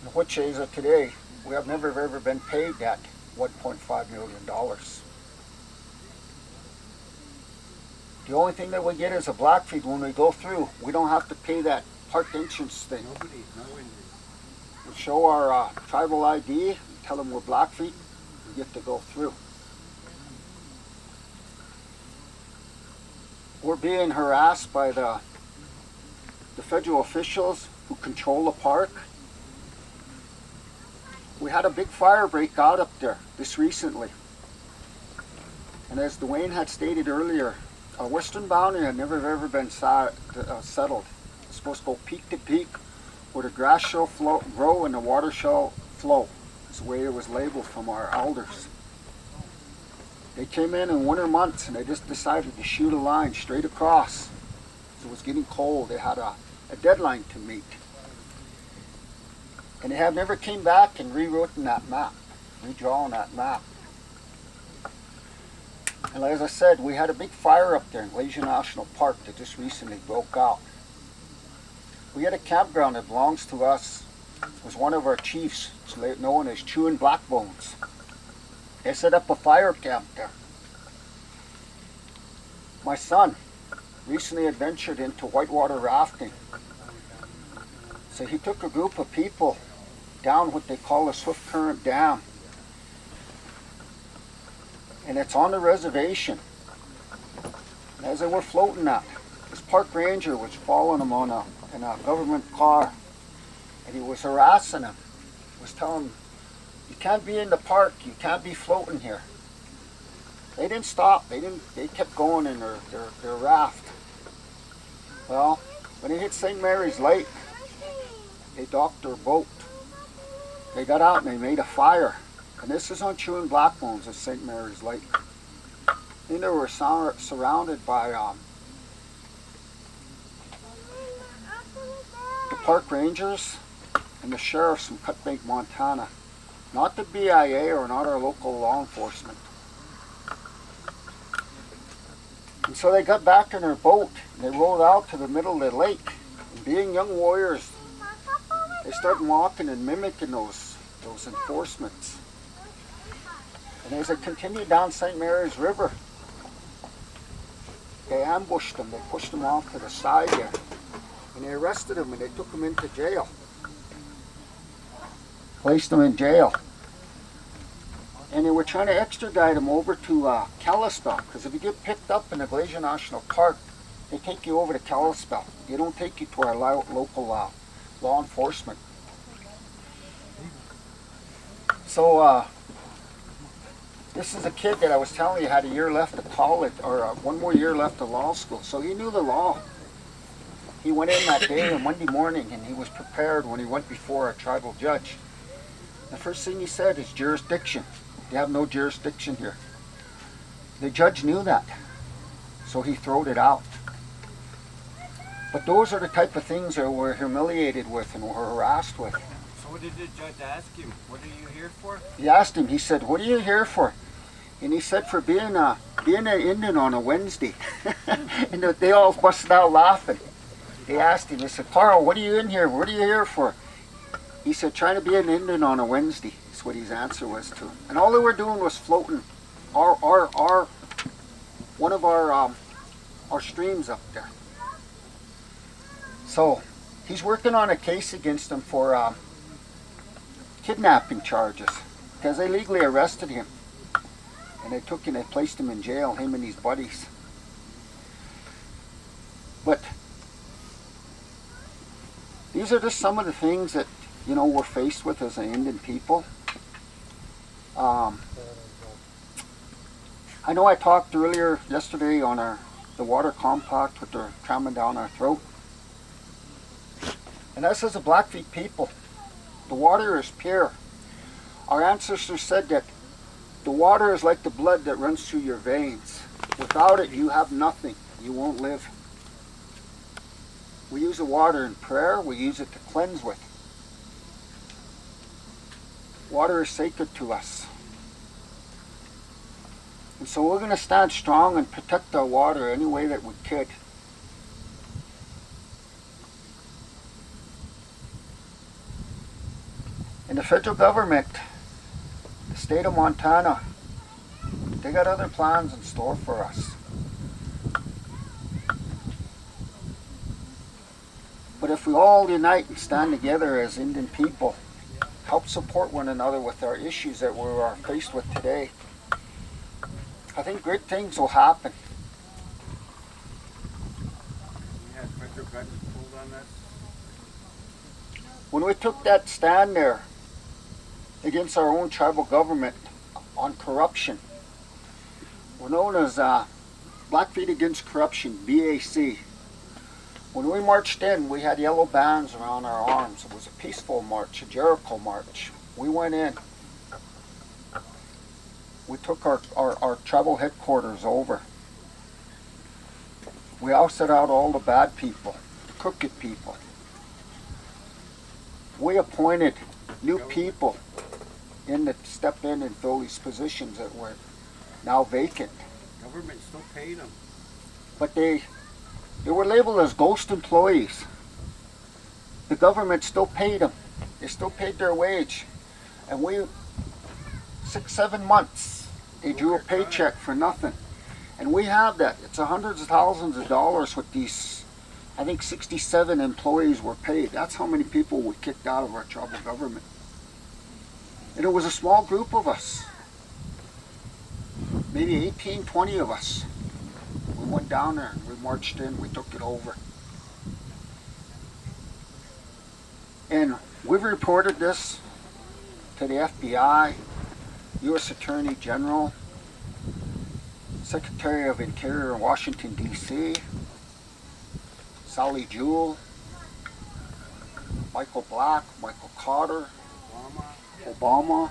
In which as of today, we have never ever been paid that $1.5 million. The only thing that we get is a Blackfeet when we go through. We don't have to pay that park entrance thing. We show our tribal ID, tell them we're Blackfeet, we get to go through. We're being harassed by the federal officials who control the park. We had a big fire break out up there this recently. And as Dwayne had stated earlier, our western boundary had never ever been settled. It's supposed to go peak to peak where the grass shall grow and the water shall flow. That's the way it was labeled from our elders. They came in winter months and they just decided to shoot a line straight across. So it was getting cold. They had a deadline to meet. And they have never came back and rewritten that map, redrawn that map. And as I said, we had a big fire up there in Glacier National Park that just recently broke out. We had a campground that belongs to us. It was one of our chiefs, known as Chewing Blackbones. They set up a fire camp there. My son recently adventured into whitewater rafting. So he took a group of people down what they call a Swift Current Dam. And it's on the reservation. And as they were floating that, this park ranger was following them in a government car. And he was harassing them. He was telling them, you can't be in the park, you can't be floating here. They didn't stop, they kept going in their raft. Well, when they hit St. Mary's Lake, they docked their boat. They got out and they made a fire. And this is on Chewing Blackbones at St. Mary's Lake. Then they were surrounded by the park rangers and the sheriffs from Cutbank, Montana. Not the BIA or not our local law enforcement. And so they got back in their boat and they rowed out to the middle of the lake. And being young warriors, they started walking and mimicking those enforcements. And as they continued down St. Mary's River, they ambushed them, they pushed them off to the side there. And they arrested them and they took them into jail. Placed them in jail. And they were trying to extradite them over to Kalispell, because if you get picked up in the Glacier National Park, they take you over to Kalispell. They don't take you to our local law enforcement. So this is a kid that I was telling you had a year left of college, or 1 more year left of law school. So he knew the law. he went in that day on Monday morning, and he was prepared when he went before a tribal judge. The first thing he said is jurisdiction. They have no jurisdiction here. The judge knew that, so he throwed it out. But those are the type of things that we're humiliated with and we're harassed with. So what did the judge ask him? What are you here for? He asked him, he said, "What are you here for?" And he said, "For being an Indian on a Wednesday." And they all busted out laughing. They asked him, they said, "Carl, what are you in here? What are you here for?" He said, "Trying to be an Indian on a Wednesday." That's what his answer was to him. And all they were doing was floating one of our streams up there. So he's working on a case against him for kidnapping charges because they legally arrested him. And they took him and they placed him in jail, him and his buddies. But these are just some of the things that, you know, we're faced with as an Indian people. I know I talked earlier yesterday on the water compact with they're cramming down our throat. And us as a Blackfeet people, the water is pure. Our ancestors said that the water is like the blood that runs through your veins. Without it, you have nothing. You won't live. We use the water in prayer. We use it to cleanse with. Water is sacred to us. And so we're going to stand strong and protect our water any way that we could. And the federal government, the state of Montana, they got other plans in store for us. But if we all unite and stand together as Indian people, help support one another with our issues that we are faced with today, I think great things will happen. Yeah, federal budget pulled on this. When we took that stand there against our own tribal government on corruption, we're known as Blackfeet Against Corruption, BAC. When we marched in, we had yellow bands around our arms. It was a peaceful march, a Jericho march. We went in. We took our tribal headquarters over. We ousted out all the bad people, the crooked people. We appointed new people in to step in and fill these positions that were now vacant. Government still paid them. But they were labeled as ghost employees. The government still paid them. They still paid their wage. And 6-7 months, they drew a paycheck for nothing. And we have that. It's hundreds of thousands of dollars with these, I think 67 employees were paid. That's how many people we kicked out of our tribal government. And it was a small group of us. Maybe 18, 20 of us. We went down there and we marched in, we took it over. And we've reported this to the FBI, U.S. Attorney General, Secretary of Interior in Washington, D.C., Sally Jewell, Michael Black, Michael Carter, Obama.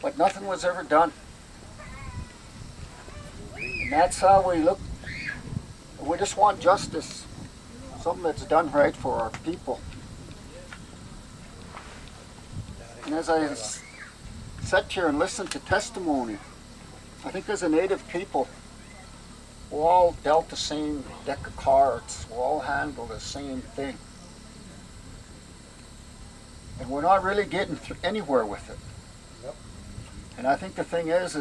But nothing was ever done. And that's how we look. We just want justice. Something that's done right for our people. And as I sat here and listened to testimony, I think as a Native people, we're all dealt the same deck of cards. We're all handled the same thing. And we're not really getting anywhere with it. Yep. And I think the thing is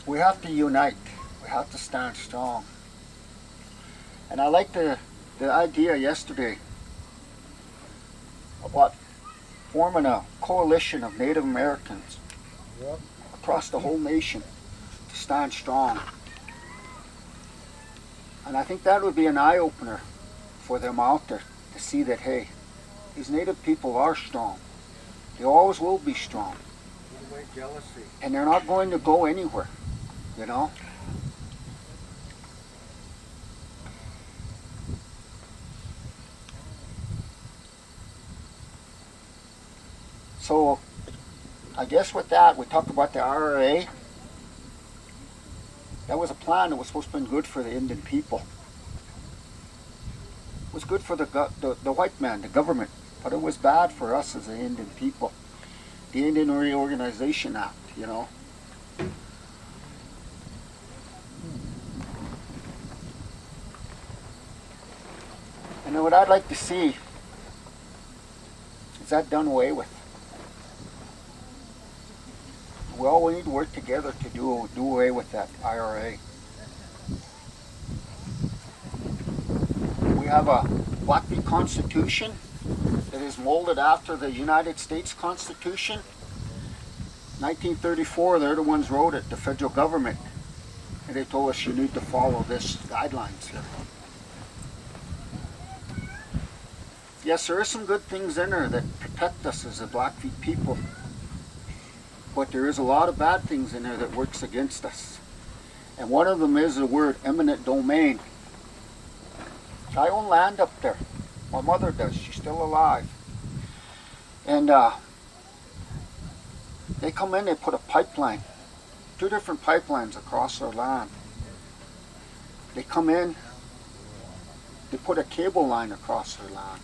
we have to unite. We have to stand strong. And I like the idea yesterday about forming a coalition of Native Americans across the whole nation to stand strong. And I think that would be an eye-opener for them out there to see that, hey, these Native people are strong. They always will be strong. Jealousy. And they're not going to go anywhere, you know? so I guess with that, we talk about the IRA. That was a plan that was supposed to be good for the Indian people. It was good for the white man, the government, but it was bad for us as the Indian people. The Indian Reorganization Act, you know. And what I'd like to see is that done away with. We need to work together to do away with that IRA. We have a Blackfeet Constitution that is molded after the United States Constitution. 1934, they're the ones wrote it, the federal government. And they told us you need to follow this guidelines here. Yes, there are some good things in there that protect us as a Blackfeet people. But there is a lot of bad things in there that works against us. And one of them is the word eminent domain. I own land up there. My mother does. She's still alive. And they come in, they put a pipeline. 2 different pipelines across our land. They come in, they put a cable line across our land.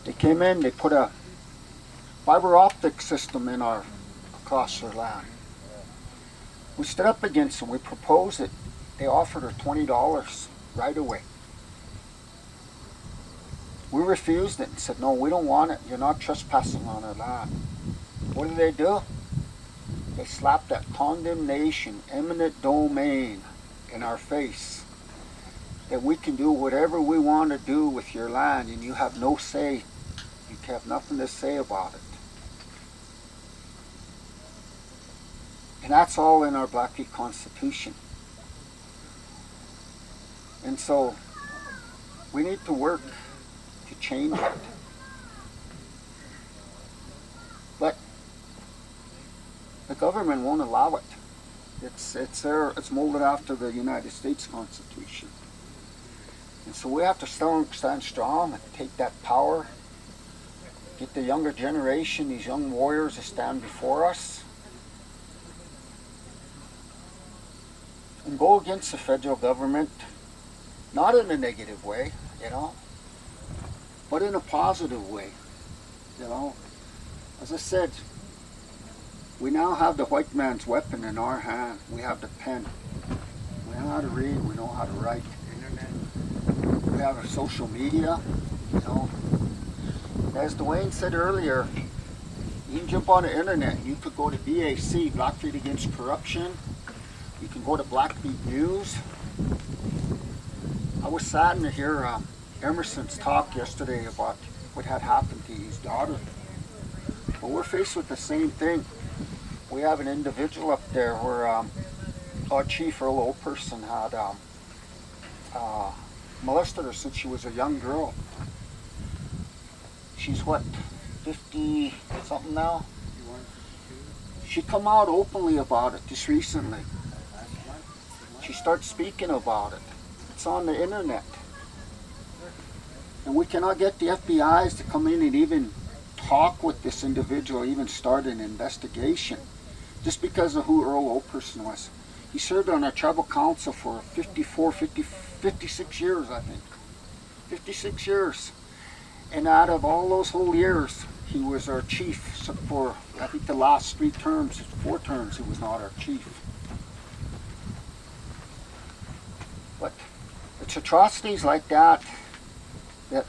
They came in, they put a fiber optic system in across our land. We stood up against them, we proposed it. They offered her $20 right away. We refused it and said, no, we don't want it. You're not trespassing on our land. What do? They slapped that condemnation, eminent domain in our face. That we can do whatever we want to do with your land and you have no say. You have nothing to say about it. And that's all in our Blackfeet Constitution. And so we need to work to change it. But the government won't allow it. It's molded after the United States Constitution. And so we have to stand strong and take that power, get the younger generation, these young warriors to stand before us, and go against the federal government, not in a negative way, you know, but in a positive way, you know. As I said, we now have the white man's weapon in our hand. We have the pen. We know how to read, we know how to write. We have our social media, you know. As Dwayne said earlier, you can jump on the internet. You could go to BAC, Blackfeet Against Corruption. You can go to Blackfeet News. I was saddened to hear Emerson's talk yesterday about what had happened to his daughter. But we're faced with the same thing. We have an individual up there where our chief, Earl Operson, had molested her since she was a young girl. She's what, 50 something now? She come out openly about it just recently. She starts speaking about it. It's on the internet. And we cannot get the FBI's to come in and even talk with this individual, even start an investigation, just because of who Earl Operson was. He served on our tribal council for 56 years, I think. 56 years. And out of all those whole years, he was our chief. So for, I think, the last 4 terms, he was not our chief. But it's atrocities like that that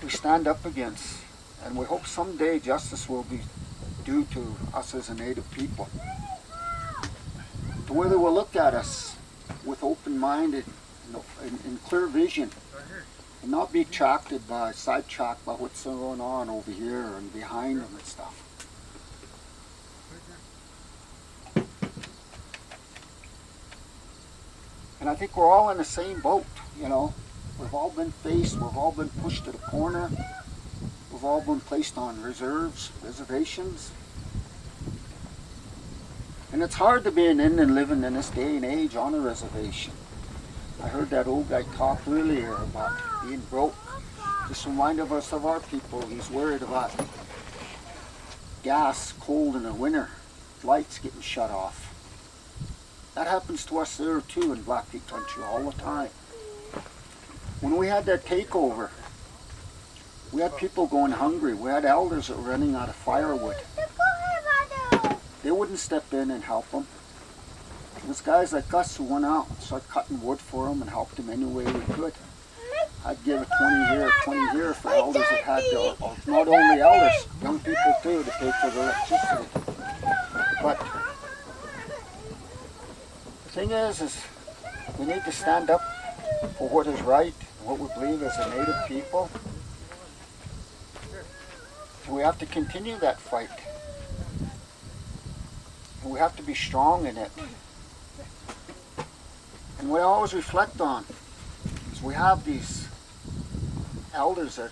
we stand up against. And we hope someday justice will be due to us as a Native people. To where they will look at us with open-minded and clear vision, and not be sidetracked by what's going on over here and behind them and stuff. And I think we're all in the same boat, you know. We've all been faced, we've all been pushed to the corner, we've all been placed on reservations. And it's hard to be an Indian living in this day and age on a reservation. I heard that old guy talk earlier about being broke. Just reminded us of our people. He's worried about gas cold in the winter, lights getting shut off. That happens to us there too in Blackfeet country all the time. When we had that takeover, we had people going hungry. We had elders that were running out of firewood. They wouldn't step in and help them. It was guys like us who went out and started cutting wood for them and helped them any way we could. I'd give a 20 here for elders that had, not only elders, young people too, to pay for the electricity. But the thing is we need to stand up for what is right and what we believe as a Native people. And we have to continue that fight. And we have to be strong in it. And what I always reflect on is we have these elders that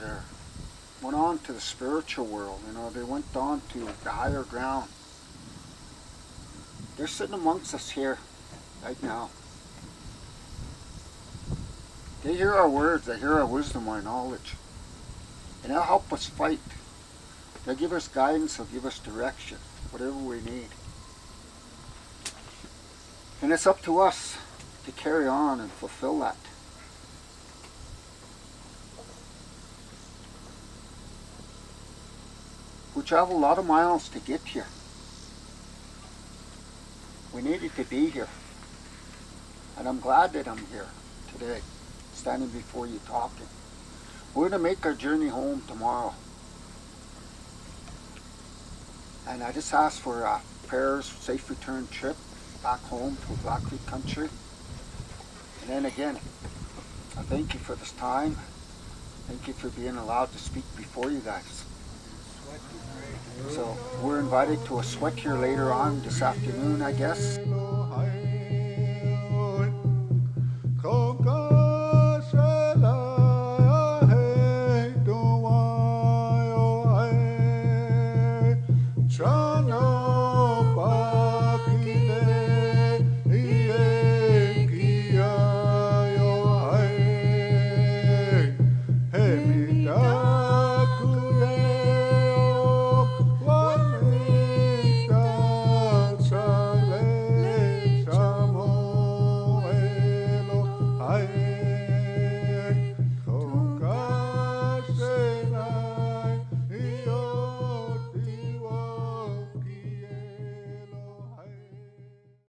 went on to the spiritual world. You know, they went on to the higher ground. They're sitting amongst us here right now. They hear our words, they hear our wisdom, our knowledge. And they'll help us fight. They'll give us guidance, they'll give us direction, whatever we need. And it's up to us to carry on and fulfill that. We travel a lot of miles to get here. We needed to be here. And I'm glad that I'm here today, standing before you talking. We're going to make our journey home tomorrow. And I just ask for prayers, safe return trip back home to Blackfeet country. And then again, I thank you for this time. Thank you for being allowed to speak before you guys. So we're invited to a sweat here later on this afternoon, I guess. Hey,